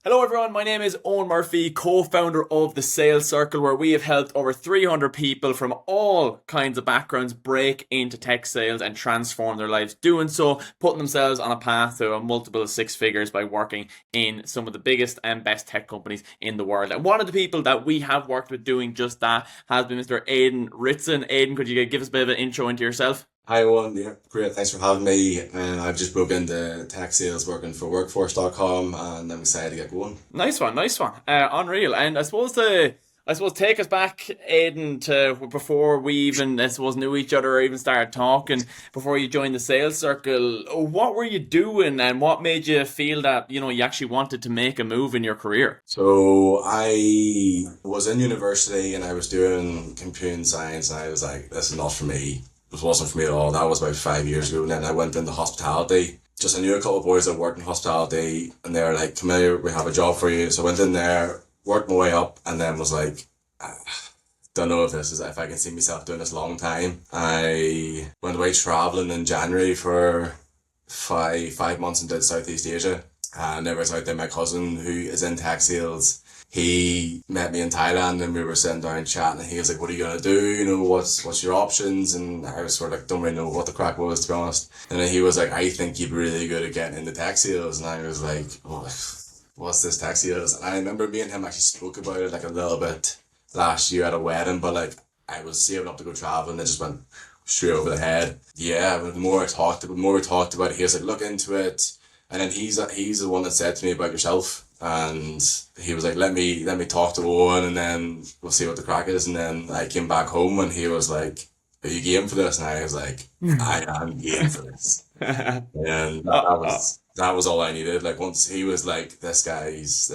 Hello everyone, my name is Owen Murphy, co-founder of the Sales Circle, where we have helped over 300 people from all kinds of backgrounds break into tech sales and transform their lives. Doing so, putting themselves on a path to a multiple six figures by working in some of the biggest and best tech companies in the world. And one of the people that we have worked with doing just that has been Mr. Aidan Ritson. Aidan, could you give us a bit of an intro into yourself? Hi, Owen. Yeah, great. Thanks for having me. I've just broke into tech sales working for workforce.com and I'm excited to get going. Nice one, nice one. Unreal. And I suppose take us back, Aidan, to before we even, I suppose, knew each other or even started talking, before you joined the sales circle. What were you doing and what made you feel that, you actually wanted to make a move in your career? So I was in university and I was doing computing science and I was like, this is not for me. It wasn't for me at all. That was about 5 years ago. And then I went into hospitality. Just I knew a couple of boys that worked in hospitality and they were like, come here, we have a job for you. So I went in there, worked my way up and then was like, "Ah, don't know if I can see myself doing this long time." I went away traveling in January for five months and did Southeast Asia. And there was out there my cousin who is in tech sales. He met me in Thailand and we were sitting down chatting and he was like, what are you gonna do? What's your options? And I was sort of like, don't really know what the crack was, to be honest. And then he was like, I think you'd be really good at getting into tech sales. And I was like, oh, what's this tech sales? And I remember me and him actually spoke about it like a little bit last year at a wedding, but like I was saving up to go travel and it just went straight over the head. Yeah, but the more we talked about it, he was like, look into it. And then he's the one that said to me about yourself. And he was like, let me talk to Owen and then we'll see what the crack is. And then I came back home and he was like, are you game for this? And I was like, I am game for this. And that was all I needed. Like once he was like, this guy's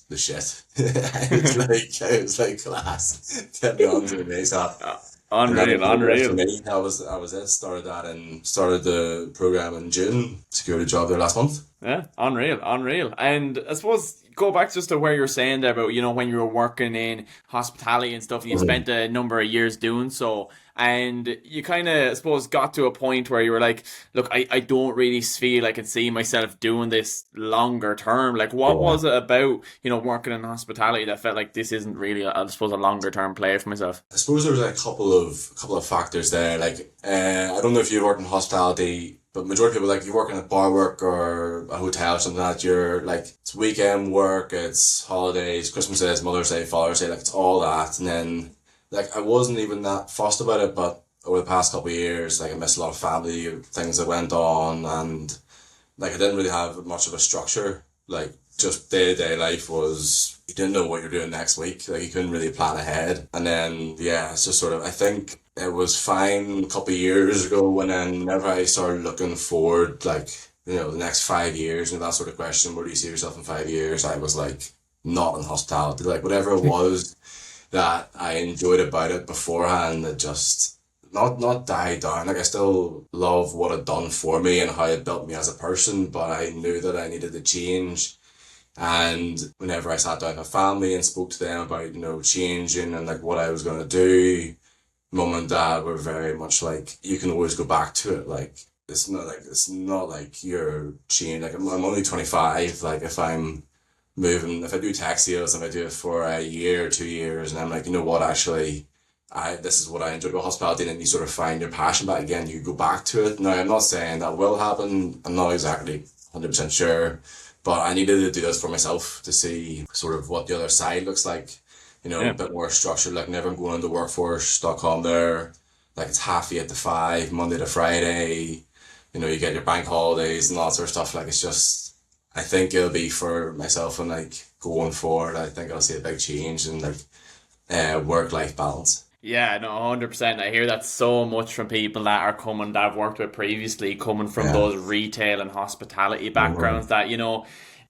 the shit. I was like, class. Get me on to me. So and that was Unreal, for unreal. me. That was it. Started the program in June. Secured a job there last month. Yeah, unreal, unreal. And I suppose go back just to where you're saying there about, when you were working in hospitality and stuff and you spent a number of years doing so. And you kind of, I suppose, got to a point where you were like, look, I don't really feel I can see myself doing this longer term. Like, what Yeah. was it about, working in hospitality that felt like this isn't really, I suppose, a longer term play for myself? I suppose there's a couple of factors there. Like, I don't know if you work in hospitality, but majority of people like you work in a bar work or a hotel or something like that. You're like it's weekend work, it's holidays, Christmas Day, Mother's Day, Father's Day, like it's all that. And then like I wasn't even that fussed about it, but over the past couple of years, like I missed a lot of family things that went on, and like I didn't really have much of a structure. Like just day to day life was you didn't know what you're doing next week. Like you couldn't really plan ahead. And then yeah, it's just sort of I think it was fine a couple of years ago when then whenever I started looking forward, like, the next 5 years and that sort of question, where do you see yourself in 5 years? I was like not in hospitality. Like whatever it was that I enjoyed about it beforehand, it just not died down. Like I still love what it done for me and how it built me as a person, but I knew that I needed to change. And whenever I sat down with my family and spoke to them about, changing and like what I was gonna do, mum and dad were very much like, you can always go back to it. Like it's not like you're changing. Like I'm only 25. Like if I do tech sales, if I do it for a year or 2 years, and I'm like, you know what, actually, this is what I enjoy about hospitality, and then you sort of find your passion back again, you go back to it. Now, I'm not saying that will happen. I'm not exactly 100% sure, but I needed to do this for myself to see sort of what the other side looks like. A Yeah. bit more structured. Like never going into workforce.com there. Like it's half 8 to 5, Monday to Friday. You get your bank holidays and all that sort of stuff. Like it's just, I think it'll be for myself and like going forward. I think I'll see a big change in like work-life balance. Yeah, no, 100%. I hear that so much from people that are coming, that I've worked with previously, coming from Yeah. those retail and hospitality Mhm. backgrounds that,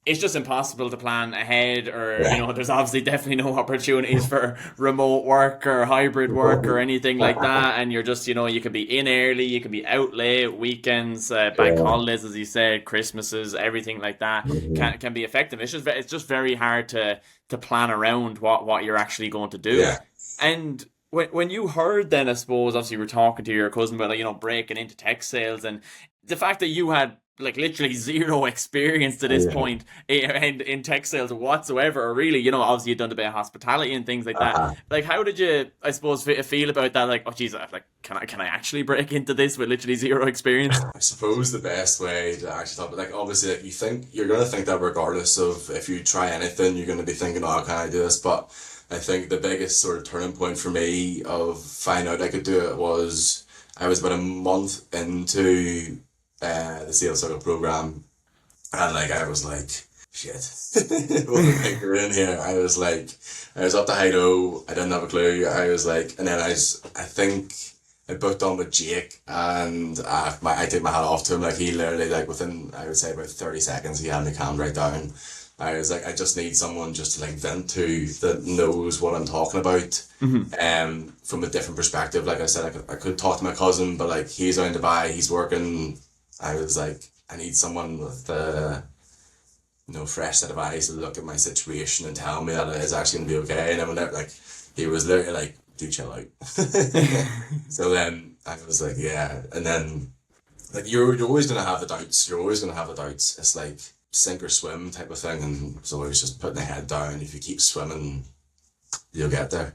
it's just impossible to plan ahead, or, Yeah. there's obviously definitely no opportunities for remote work or hybrid work or anything like that. And you're just, you can be in early, you can be out late, weekends, bank Yeah. holidays, as you said, Christmases, everything like that Mhm. can be effective. It's just very hard to plan around what you're actually going to do. Yeah. And when you heard then, I suppose, obviously you were talking to your cousin about, like, breaking into tech sales, and the fact that you had like literally zero experience to this Yeah. point in tech sales whatsoever, or really, obviously you've done a bit of hospitality and things like that. Uh-huh. Like, how did you, I suppose, feel about that? Like, oh, geez, like, can I actually break into this with literally zero experience? I suppose the best way to actually talk about, like, obviously, like, you're gonna think that regardless of if you try anything, you're gonna be thinking, oh, can I do this? But I think the biggest sort of turning point for me of finding out I could do it was I was about a month into the sales circle program, and like I was like, shit, what a thinker in here. I was up to Hido. I didn't have a clue. I was like, and then I think I booked on with Jake, and I take my hat off to him. Like he literally, like within, I would say about 30 seconds, he had me calmed right down. I was like, I just need someone just to like vent to that knows what I'm talking about, from a different perspective. Like I said, I could talk to my cousin, but like he's out in Dubai, he's working. I was like, I need someone with fresh set of eyes to look at my situation and tell me that it is actually gonna be okay. And then like, he was literally like, do chill out. So then I was like, yeah. And then like you're always gonna have the doubts. You're always gonna have the doubts. It's like sink or swim type of thing, and it's always just putting the head down. If you keep swimming, you'll get there.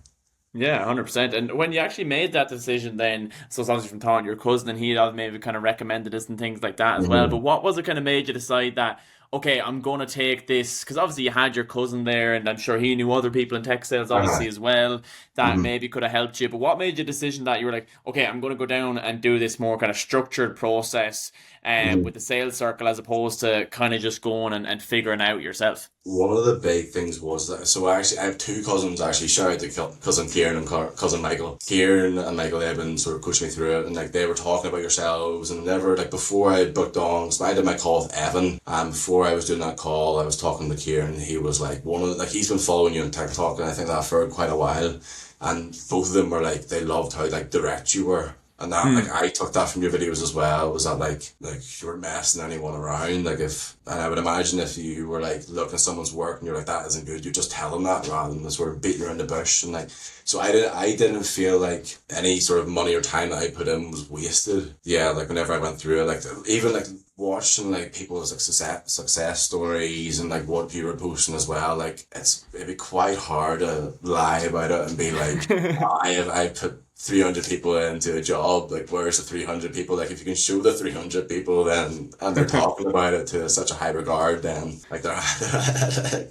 Yeah, 100%. And when you actually made that decision, then, so it's obviously from talking to your cousin, and he had maybe kind of recommended this and things like that as well. But Mm-hmm. what was it kind of made you decide that, okay, I'm going to take this? Because obviously you had your cousin there, and I'm sure he knew other people in tech sales, Uh-huh. obviously, as well, that Mm-hmm. maybe could have helped you. But what made you decision that you were like, okay, I'm going to go down and do this more kind of structured process with the sales circle as opposed to kind of just going and figuring out yourself? One of the big things was that, so I have two cousins actually. Shout out to cousin Kieran and cousin Michael. Kieran and Michael, they've been sort of coaching me through it, and like they were talking about yourselves, and never like before I booked on. So I did my call with Evan, and before I was doing that call, I was talking to Kieran. He was like like he's been following you on TikTok, and I think that for quite a while, and both of them were like they loved how like direct you were. And that, like, I took that from your videos as well. Was that like you were messing anyone around? Like, and I would imagine if you were like looking at someone's work and you're like, that isn't good, you just tell them that rather than sort of beating around the bush. And like, so I didn't feel like any sort of money or time that I put in was wasted. Yeah, like whenever I went through it, like even like watching like people's like success stories and like what people were posting as well, like it'd be quite hard to lie about it and be like, I put 300 people into a job, like where's the 300 people? Like if you can show the 300 people then and they're talking about it to such a high regard, then like they're like,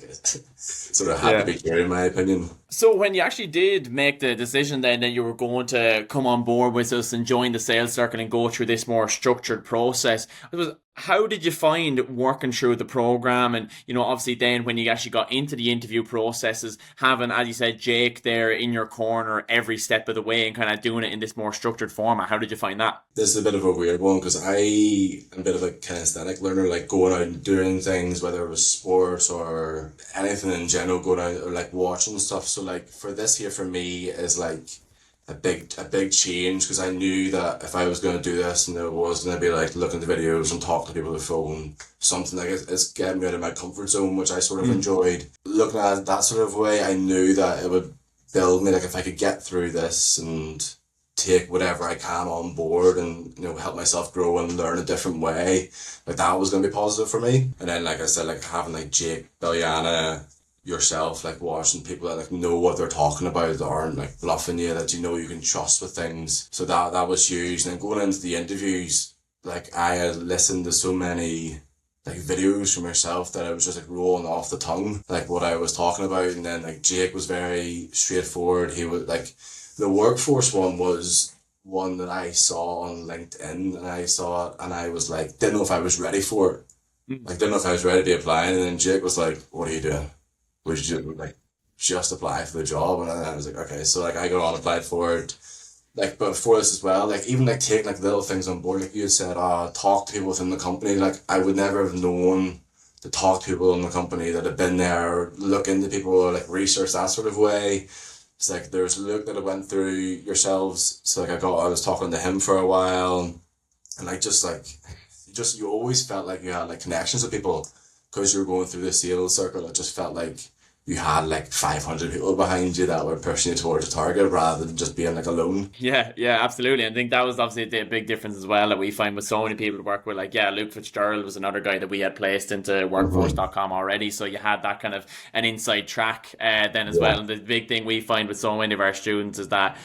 sort of had to Yeah. be here in my opinion. So when you actually did make the decision then that you were going to come on board with us and join the sales circle and go through this more structured process, it was how did you find working through the program? And obviously then when you actually got into the interview processes, having, as you said, Jake there in your corner every step of the way and kind of doing it in this more structured format, how did you find that? This is a bit of a weird one because I am a bit of a kinesthetic learner, like going out and doing things, whether it was sports or anything in general, going out or like watching stuff. So like for this here for me is like a big change because I knew that if I was going to do this and it was going to be like looking at the videos and talking to people on the phone, something like it's getting me out of my comfort zone, which I sort of enjoyed. Looking at it that sort of way, I knew that it would build me, like if I could get through this and take whatever I can on board and help myself grow and learn a different way, like that was going to be positive for me. And then like I said, like having like Jake, Billiana, yourself, like watching people that like know what they're talking about, that aren't like bluffing you, that you can trust with things. So that was huge. And then going into the interviews, like I had listened to so many like videos from yourself that I was just like rolling off the tongue, like what I was talking about. And then like Jake was very straightforward. He was like the workforce one was one that I saw on LinkedIn, and I saw it and I was like, didn't know if I was ready for it. Like didn't know if I was ready to be applying. And then Jake was like, what are you doing? Would you like just apply for the job? And then I was like, okay. So like I got on, applied for it. Like, but for this as well, like even like taking like little things on board, like you had said, talk to people within the company. Like I would never have known to talk to people in the company that had been there, or look into people, or like research that sort of way. It's like there's Luke that I went through yourselves. So like I was talking to him for a while, and like just you always felt like you had like connections with people because you were going through the sales circle. It just felt like you had like 500 people behind you that were pushing you towards a target rather than just being like alone. Yeah, yeah, absolutely. I think that was obviously a big difference as well that we find with so many people to work with. Like, yeah, Luke Fitzgerald was another guy that we had placed into Mm-hmm. workforce.com already. So you had that kind of an inside track then as Yeah. well. And the big thing we find with so many of our students is that,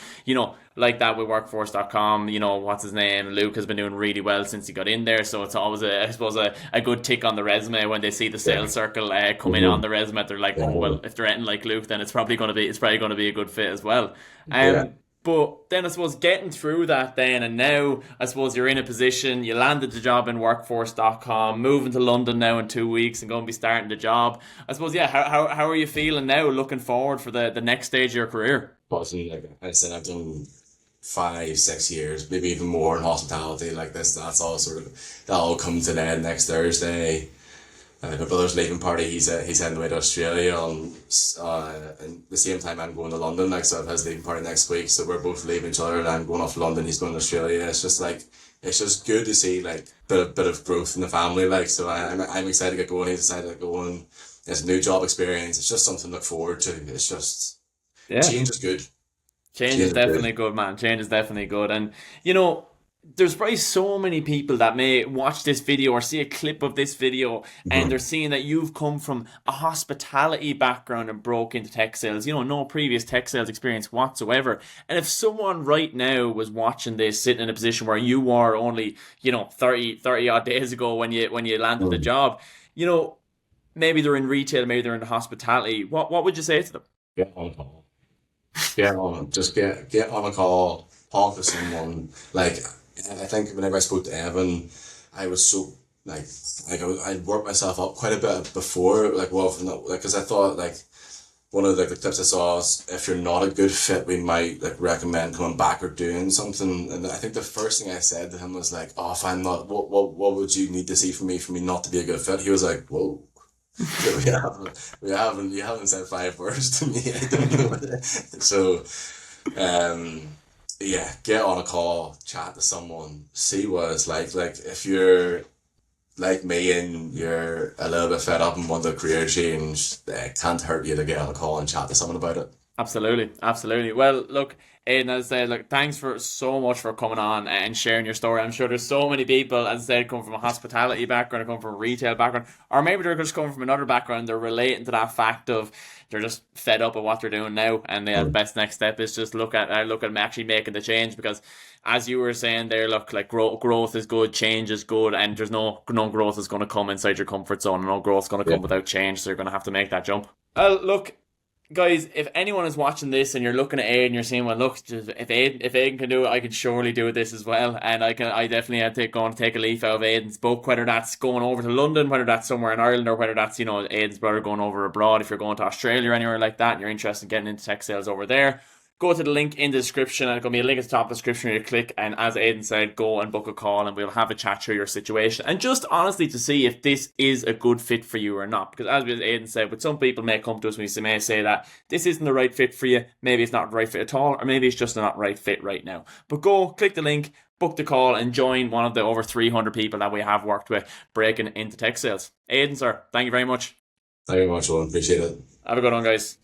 like that with workforce.com, what's his name? Luke has been doing really well since he got in there. So it's always, I suppose, a good tick on the resume when they see the Yeah. sales circle come in on Mm-hmm. the resume. They're like, oh, Yeah. well, if they're anything like Luke, then it's probably going to be a good fit as well. Yeah. But then I suppose getting through that then and now I suppose you're in a position, you landed the job in workforce.com, moving to London now in 2 weeks and going to be starting the job. I suppose, yeah, how are you feeling now looking forward for the next stage of your career? But like I said, I've done 5, 6 years, maybe even more in hospitality like this. That's all sort of that'll come to an end next Thursday. My brother's leaving party. He's heading away to Australia on and the same time I'm going to London. Like so, I have his leaving party next week. So we're both leaving each other, and I'm going off to London. He's going to Australia. It's just like it's just good to see like bit of growth in the family. Like so, I'm excited to get going. He's excited to get going. It's a new job experience. It's just something to look forward to. It's just Yeah. change is good. Change Change is is good. definitely good, man. Change is definitely good. And, you know, there's probably so many people that may watch this video or see a clip of this video and they're Mhm. seeing that you've come from a hospitality background and broke into tech sales, no previous tech sales experience whatsoever. And if someone right now was watching this, sitting in a position where you were only, 30 odd days ago when you landed the Mm. job, you know, maybe they're in retail, maybe they're in hospitality. What would you say to them? Get on a call. Get on a call. Talk to someone. Like I think whenever I spoke to Evan, I was so like I'd worked myself up quite a bit before like well from that like because I thought like one of the tips I saw is if you're not a good fit, we might like recommend coming back or doing something. And I think the first thing I said to him was like, "Oh, if I'm not, what would you need to see for me not to be a good fit?" He was like, "Whoa." You haven't said 5 words to me. I don't know. So, um, yeah, get on a call, chat to someone, see what it's like. Like if you're like me and you're a little bit fed up and want a career change, it can't hurt you to get on a call and chat to someone about it. Absolutely, absolutely. Well, look, Aidan, as I said, look, thanks for so much for coming on and sharing your story. I'm sure there's so many people, as I said, come from a hospitality background, or come from a retail background, or maybe they're just coming from another background. They're relating to that fact of they're just fed up with what they're doing now, and the Mm. best next step is just look at them actually making the change because. As you were saying there, look, like growth is good, change is good, and there's no growth is going to come inside your comfort zone, and no growth is going to Yeah. come without change. So you're going to have to make that jump. Look, guys, if anyone is watching this and you're looking at Aiden, you're saying, "Well, look, if Aiden can do it, I can surely do this as well." And I definitely had to go and take a leaf out of Aiden's book, whether that's going over to London, whether that's somewhere in Ireland, or whether that's Aiden's brother going over abroad. If you're going to Australia or anywhere like that, and you're interested in getting into tech sales over there. Go to the link in the description, and it's going to be a link at the top of the description where you click. And as Aiden said, go and book a call, and we'll have a chat through your situation. And just honestly to see if this is a good fit for you or not. Because as Aiden said, with some people may come to us and we may say that this isn't the right fit for you. Maybe it's not the right fit at all, or maybe it's just not the right fit right now. But go, click the link, book the call, and join one of the over 300 people that we have worked with breaking into tech sales. Aiden, sir, thank you very much. Thank you very much, Owen. Appreciate it. Have a good one, guys.